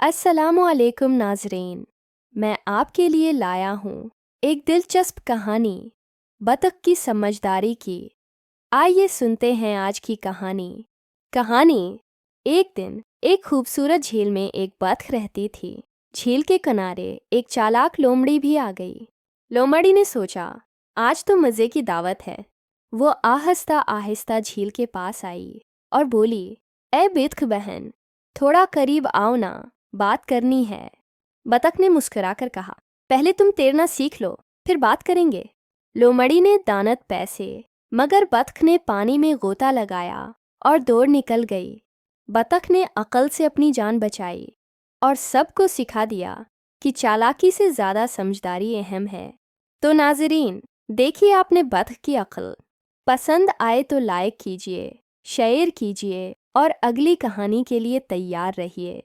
अस्सलामु अलैकुम नाज़रीन, मैं आपके लिए लाया हूँ एक दिलचस्प कहानी बतख की समझदारी की। आइए सुनते हैं आज की कहानी। एक दिन एक खूबसूरत झील में एक बतख रहती थी। झील के किनारे एक चालाक लोमड़ी भी आ गई। लोमड़ी ने सोचा, आज तो मज़े की दावत है। वो आहिस्ता आहिस्ता झील के पास आई और बोली, ए बतख बहन, थोड़ा करीब आओ ना, बात करनी है। बतख ने मुस्कुराकर कहा, पहले तुम तैरना सीख लो, फिर बात करेंगे। लोमड़ी ने दानत पैसे, मगर बतख ने पानी में गोता लगाया और दौड़ निकल गई। बतख ने अक्ल से अपनी जान बचाई और सबको सिखा दिया कि चालाकी से ज़्यादा समझदारी अहम है। तो नाज़रीन, देखिए आपने बतख की अक्ल। पसंद आए तो लाइक कीजिए, शेयर कीजिए और अगली कहानी के लिए तैयार रहिए।